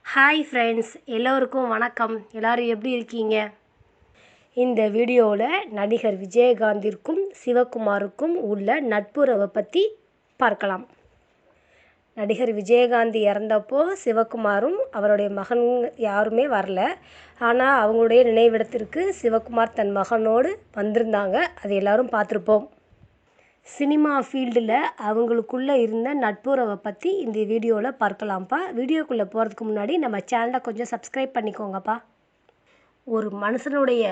Hi friends, எல்லோருக்கும் வணக்கம். எல்லோரும் எப்படி இருக்கீங்க? இந்த வீடியோவில் நடிகர் விஜயகாந்திற்கும் சிவகுமாருக்கும் உள்ள நட்புறவை பற்றி பார்க்கலாம். நடிகர் விஜயகாந்த் இறந்தப்போ சிவகுமாரும் அவருடைய மகன் யாருமே வரல. ஆனால் அவங்களுடைய நினைவிடத்திற்கு சிவகுமார் தன் மகனோடு வந்திருந்தாங்க. அது எல்லோரும் பார்த்துருப்போம். சினிமா ஃபீல்டில் அவங்களுக்குள்ளே இருந்த நட்புறவை பற்றி இந்த வீடியோவில் பார்க்கலாம்ப்பா. வீடியோக்குள்ளே போகிறதுக்கு முன்னாடி நம்ம சேனலை கொஞ்சம் சப்ஸ்கிரைப் பண்ணிக்கோங்கப்பா. ஒரு மனுஷனுடைய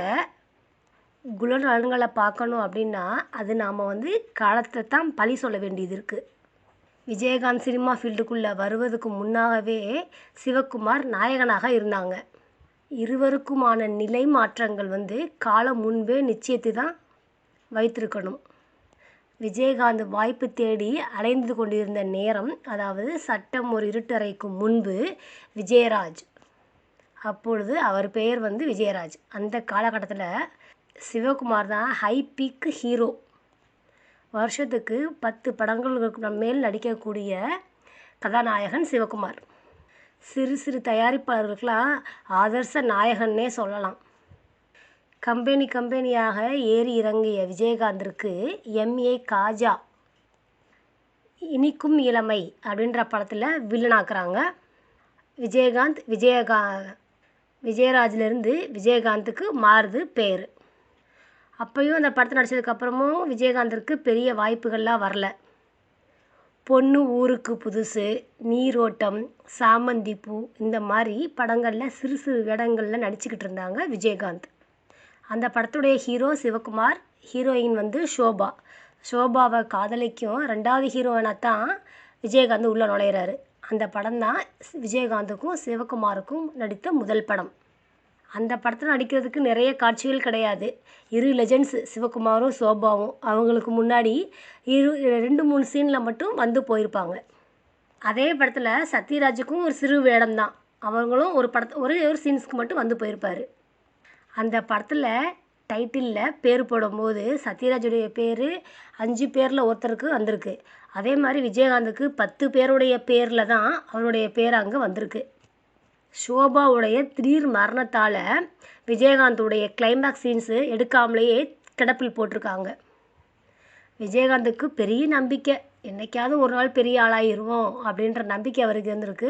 குணநலன்களை பார்க்கணும் அப்படின்னா அது நாம் காலத்தை தான் பழி சொல்ல வேண்டியது இருக்குது. விஜயகாந்த் சினிமா ஃபீல்டுக்குள்ளே வருவதுக்கு முன்னாகவே சிவகுமார் நாயகனாக இருந்தாங்க. இருவருக்குமான நிலை மாற்றங்கள் காலம் முன்பே நிச்சயத்தை தான் வைத்திருக்கணும். விஜயகாந்த் வாய்ப்பு தேடி அலைந்து கொண்டிருந்த நேரம், அதாவது சட்டம் ஒரு இருட்டறைக்கு முன்பு விஜயராஜ், அப்பொழுது அவர் பெயர் விஜயராஜ். அந்த காலகட்டத்தில் சிவகுமார் தான் ஹை பீக் ஹீரோ. வருஷத்துக்கு 10 படங்களுக்கு மேல் நடிக்கக்கூடிய கதாநாயகன் சிவகுமார். சிறு சிறு தயாரிப்பாளர்களுக்கெல்லாம் ஆதர்ச நாயகன்னே சொல்லலாம். கம்பெனியாக ஏறி இறங்கிய விஜயகாந்திற்கு எம்ஏ காஜா இனிக்கும் இளமை அப்படின்ற படத்தில் வில்லனாக்குறாங்க. விஜயராஜிலேருந்து விஜயகாந்துக்கு மாறுது பேர். அப்பையும் அந்த படத்தில் நடித்ததுக்கப்புறமும் விஜயகாந்திற்கு பெரிய வாய்ப்புகள்லாம் வரல. பொண்ணு ஊருக்கு புதுசு, நீரோட்டம், சாமந்திப்பூ இந்த மாதிரி படங்களில் சிறு சிறு வேடங்களில் நடிச்சுக்கிட்டு இருந்தாங்க விஜயகாந்த். அந்த படத்துடைய ஹீரோ சிவகுமார், ஹீரோயின் ஷோபா. ஷோபாவை காதலிக்கும் 2வது ஹீரோயினாக தான் விஜயகாந்த் உள்ளே நுழையிறாரு. அந்த படம் தான் விஜயகாந்துக்கும் சிவகுமாருக்கும் நடித்த முதல் படம். அந்த படத்தில் நடிக்கிறதுக்கு நிறைய காட்சிகள் கிடையாது. 2 லெஜெண்ட்ஸ் சிவகுமாரும் ஷோபாவும். அவங்களுக்கு முன்னாடி 2-3 சீனில் மட்டும் போயிருப்பாங்க. அதே படத்தில் சத்யராஜுக்கும் ஒரு சிறு வேடம் தான். அவங்களும் ஒரே ஒரு சீன்ஸ்க்கு மட்டும் போயிருப்பார். அந்த படத்தில் டைட்டிலில் பேர் போடும்போது சத்யராஜுடைய பேர் 5 பேரில் ஒருத்தருக்கு வந்திருக்கு. அதே மாதிரி விஜயகாந்துக்கு 10 பேருடைய பேரில் தான் அவருடைய பேர் அங்கே வந்திருக்கு. ஷோபாவுடைய திடீர் மரணத்தால் விஜயகாந்துடைய கிளைமேக்ஸ் சீன்ஸு எடுக்காமலேயே கிடப்பில் போட்டிருக்காங்க. விஜயகாந்துக்கு பெரிய நம்பிக்கை, என்றைக்காவது ஒரு நாள் பெரிய ஆளாகிடுவோம் அப்படின்ற நம்பிக்கை அவருக்கு இருந்திருக்கு.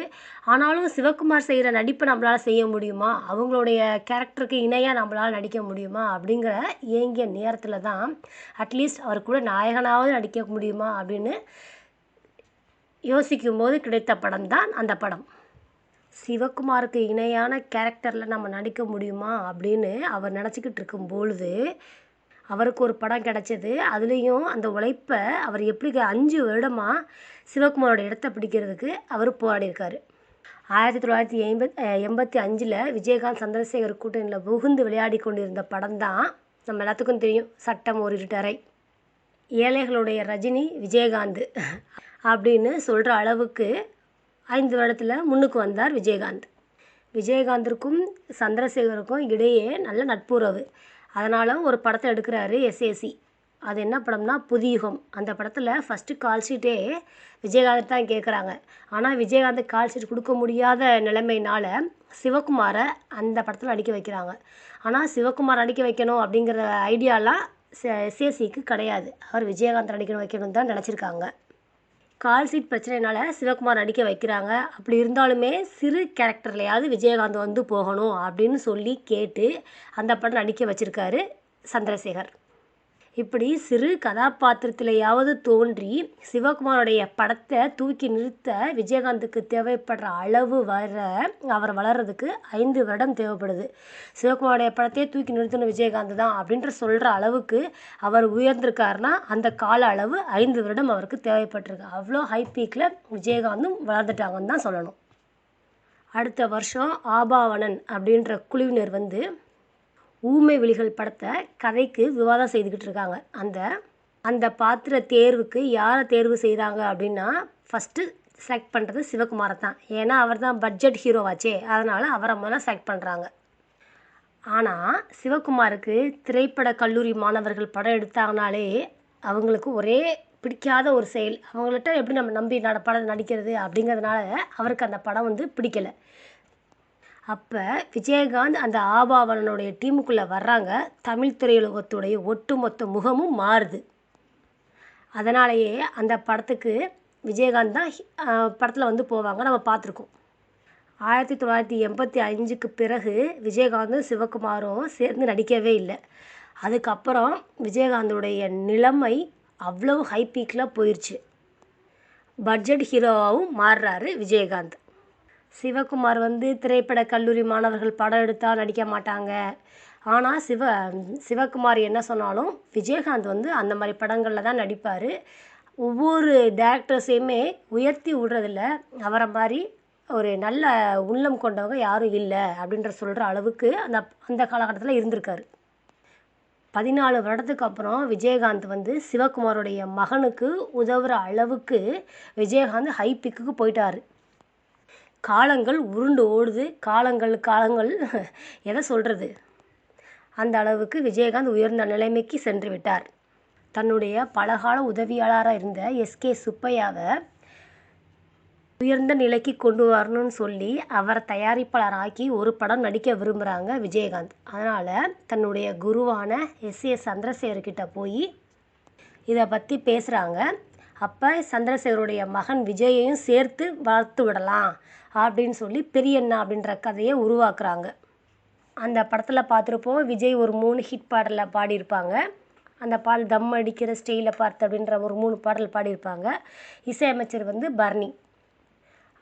ஆனாலும் சிவகுமார் செய்கிற நடிப்பை நம்மளால் செய்ய முடியுமா, அவங்களுடைய கேரக்டருக்கு இணையாக நம்மளால் நடிக்க முடியுமா அப்படிங்கிற ஏங்கிய நேரத்தில் தான் அட்லீஸ்ட் அவர் கூட நாயகனாவது நடிக்க முடியுமா அப்படின்னு யோசிக்கும்போது கிடைத்த படம் தான் அந்த படம். சிவகுமாருக்கு இணையான கேரக்டரில் நம்ம நடிக்க முடியுமா அப்படின்னு அவர் நினச்சிக்கிட்டு இருக்கும்பொழுது அவருக்கு ஒரு படம் கிடச்சது. அதுலேயும் அந்த உழைப்பை அவர் எப்படி 5 வருடமாக சிவகுமாரோட இடத்த பிடிக்கிறதுக்கு அவர் போராடியிருக்காரு. 1985 விஜயகாந்த் சந்திரசேகர் கூட்டணியில் புகுந்து விளையாடி கொண்டிருந்த படம் தான் நம்ம எல்லாத்துக்கும் தெரியும், சட்டம் ஒரு இருட்டறை. ஏழைகளுடைய ரஜினி விஜயகாந்த் அப்படின்னு சொல்கிற அளவுக்கு 5 வருடத்தில் முன்னுக்கு வந்தார் விஜயகாந்த். விஜயகாந்திற்கும் சந்திரசேகருக்கும் இடையே நல்ல நட்புறவு. அதனால் ஒரு படத்தை எடுக்கிறாரு எஸ்ஏசி. அது என்ன படம்னா புதியுகம். அந்த படத்தில் ஃபஸ்ட்டு கால் ஷீட்டே விஜயகாந்த் தான் கேட்குறாங்க. ஆனால் விஜயகாந்த் கால் ஷீட் கொடுக்க முடியாத நிலைமையினால் சிவகுமாரை அந்த படத்தில் நடிக்க வைக்கிறாங்க. ஆனால் சிவகுமார் நடிக்க வைக்கணும் அப்படிங்கிற ஐடியாலாம் எஸ்ஏசிக்கு கிடையாது. அவர் விஜயகாந்த் வைக்கணும் தான் நினச்சிருக்காங்க. கால் ஷீட் பிரச்சனைனால சிவகுமார் நடிக்க வைக்கிறாங்க. அப்படி இருந்தாலுமே சிறு கேரக்டர்லையாவது விஜயகாந்த் போகணும் அப்படின்னு சொல்லி கேட்டு அந்த படம் நடிக்க வச்சுருக்காரு சந்திரசேகர். இப்படி சிறு கதாபாத்திரத்திலையாவது தோன்றி சிவகுமாரோடைய படத்தை தூக்கி நிறுத்த விஜயகாந்துக்கு தேவைப்படுற அளவு அவர் வளர்கிறதுக்கு 5 வருடம் தேவைப்படுது. சிவகுமாரோடைய படத்தையே தூக்கி நிறுத்தணும் விஜயகாந்த் தான் அப்படின்ற சொல்கிற அளவுக்கு அவர் உயர்ந்திருக்காருன்னா அந்த கால அளவு 5 வருடம் அவருக்கு தேவைப்பட்டிருக்கு. அவ்வளோ ஹை பீக்கில் விஜயகாந்தும் வளர்ந்துட்டாங்கன்னு தான் சொல்லணும். அடுத்த வருஷம் ஆபாவனன் அப்படின்ற குழுவினர் ஊமை விழிகள் படத்தை கதைக்கு விவாதம் செய்துக்கிட்டு இருக்காங்க. அந்த பாத்திர தேர்வுக்கு யாரை தேர்வு செய்கிறாங்க அப்படின்னா ஃபஸ்ட்டு செலக்ட் பண்ணுறது சிவகுமாரை தான். ஏன்னா அவர் தான் பட்ஜெட் ஹீரோவாச்சே, அதனால் அவரை முதல்ல செலக்ட் பண்ணுறாங்க. ஆனால் சிவகுமாருக்கு திரைப்பட கல்லூரி மாணவர்கள் படம் எடுத்தாங்கனாலே அவங்களுக்கு ஒரே பிடிக்காத ஒரு செயல். அவங்கள்ட்ட எப்படி நம்ம நம்பி படம் நடிக்கிறது அப்படிங்கிறதுனால அவருக்கு அந்த படம் பிடிக்கலை. அப்போ விஜயகாந்த் அந்த ஆபாவலனுடைய டீமுக்குள்ளே வர்றாங்க. தமிழ் திரையுலகத்துடைய ஒட்டுமொத்த முகமும் மாறுது. அதனாலேயே அந்த படத்துக்கு விஜயகாந்த் தான் படத்தில் வந்து போவாங்க, நம்ம பார்த்துருக்கோம். 1985க்கு பிறகு விஜயகாந்தும் சிவகுமாரும் சேர்ந்து நடிக்கவே இல்லை. அதுக்கப்புறம் விஜயகாந்தோடைய நிலைமை அவ்வளவு ஹை பீக்கில் போயிடுச்சு. பட்ஜெட் ஹீரோவாகவும் மாறுறாரு விஜயகாந்த். சிவகுமார் வந்து திரைப்பட கல்லூரி மாணவர்கள் படம் எடுத்தால் நடிக்க மாட்டாங்க. ஆனால் சிவகுமார் என்ன சொன்னாலும் விஜயகாந்த் வந்து அந்த மாதிரி படங்களில் தான் நடிப்பார். ஒவ்வொரு டேரக்டர்ஸையுமே உயர்த்தி விடுறதில்ல. அவரை மாதிரி ஒரு நல்ல உள்ளம் கொண்டவங்க யாரும் இல்லை அப்படின்ற சொல்கிற அளவுக்கு அந்த காலகட்டத்தில் இருந்திருக்காரு. 14 வருடத்துக்கு அப்புறம் விஜயகாந்த் வந்து சிவகுமாரோடைய மகனுக்கு உதவுற அளவுக்கு விஜயகாந்த் ஹை பிக்குக்கு போயிட்டார். காலங்கள் உருண்டு ஓடுது. காலங்கள் எதை சொல்கிறது, அந்த அளவுக்கு விஜயகாந்த் உயர்ந்த நிலைமைக்கு சென்று விட்டார். தன்னுடைய பலகால உதவியாளராக இருந்த எஸ்கே சுப்பையாவை உயர்ந்த நிலைக்கு கொண்டு வரணும்னு சொல்லி அவரை தயாரிப்பாளர் ஆக்கி ஒரு படம் நடிக்க விரும்புகிறாங்க விஜயகாந்த். அதனால் தன்னுடைய குருவான எஸ்ஏ சந்திரசேகர்கிட்ட போய் இதை பற்றி பேசுகிறாங்க. அப்போ சந்திரசேகருடைய மகன் விஜயையும் சேர்த்து வளர்த்து விடலாம் அப்படின்னு சொல்லி பெரியண்ணா அப்படின்ற கதையை உருவாக்குறாங்க. அந்த படத்தில் பார்த்துருப்போம், விஜய் ஒரு 3 ஹிட் பாடலில் பாடியிருப்பாங்க. அந்த பாடல் தம் அடிக்கிற ஸ்டைலை பார்த்து அப்படின்ற ஒரு 3 பாடல் பாடியிருப்பாங்க. இசையமைச்சர் வந்து பரணி.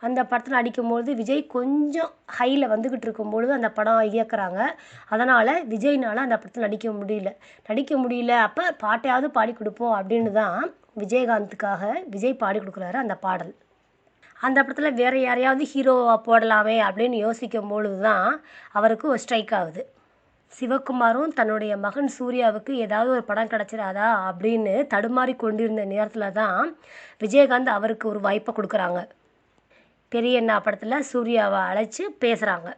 அந்த படத்தில் நடிக்கும்பொழுது விஜய் கொஞ்சம் ஹையில் வந்துக்கிட்டு இருக்கும்பொழுது அந்த படம் இயக்குறாங்க. அதனால் விஜய்னால் அந்த படத்தில் நடிக்க முடியல. அப்போ பாட்டையாவது பாடி கொடுப்போம் அப்படின்னு தான் விஜயகாந்துக்காக விஜய் பாடி கொடுக்குறாரு அந்த பாடல். அந்த படத்தில் வேறு யாரையாவது ஹீரோவாக போடலாமே அப்படின்னு யோசிக்கும் பொழுது தான் அவருக்கு ஒரு ஸ்ட்ரைக் ஆகுது. சிவகுமாரும் தன்னுடைய மகன் சூர்யாவுக்கு ஏதாவது ஒரு படம் கிடச்சிடாதா அப்படின்னு தடுமாறி கொண்டிருந்த நேரத்தில் தான் விஜயகாந்த் அவருக்கு ஒரு வாய்ப்பை கொடுக்குறாங்க. பெரியண்ணா படத்தில் சூர்யாவை அழைச்சி பேசுகிறாங்க.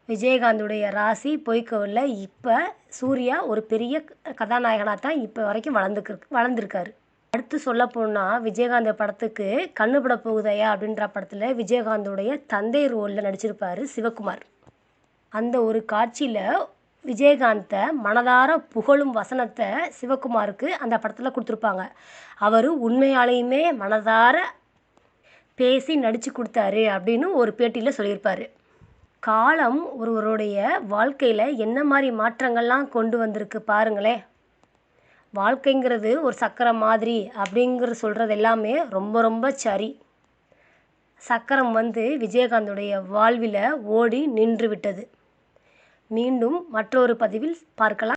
விஜயகாந்துடைய ராசி பொய்க்கவில்லை. இப்போ சூர்யா ஒரு பெரிய கதாநாயகனாக தான் இப்போ வரைக்கும் வளர்ந்துருக்காரு. அடுத்து சொல்லப்போனால் விஜயகாந்த் படத்துக்கு கண்ணுபட போகுதையா அப்படின்ற படத்தில் விஜயகாந்தோடைய தந்தை ரோலில் நடிச்சிருப்பார் சிவகுமார். அந்த ஒரு காட்சியில் விஜயகாந்தை மனதார புகழும் வசனத்தை சிவகுமாருக்கு அந்த படத்தில் கொடுத்துருப்பாங்க. அவர் உண்மையாலேயுமே மனதார பேசி நடித்து கொடுத்தாரு அப்படின்னு ஒரு பேட்டியில் சொல்லியிருப்பார். காலம் ஒருவருடைய வாழ்க்கையில் என்ன மாதிரி மாற்றங்கள்லாம் கொண்டு வந்திருக்கு பாருங்களேன். வாழ்க்கைங்கிறது ஒரு சக்கரம் மாதிரி அப்படிங்கிற சொல்கிறது எல்லாமே ரொம்ப ரொம்ப சரி. சக்கரம் வந்து விஜயகாந்தோடைய வாழ்வில் ஓடி நின்று விட்டது. மீண்டும் மற்றொரு பதிவில் பார்க்கலாம்.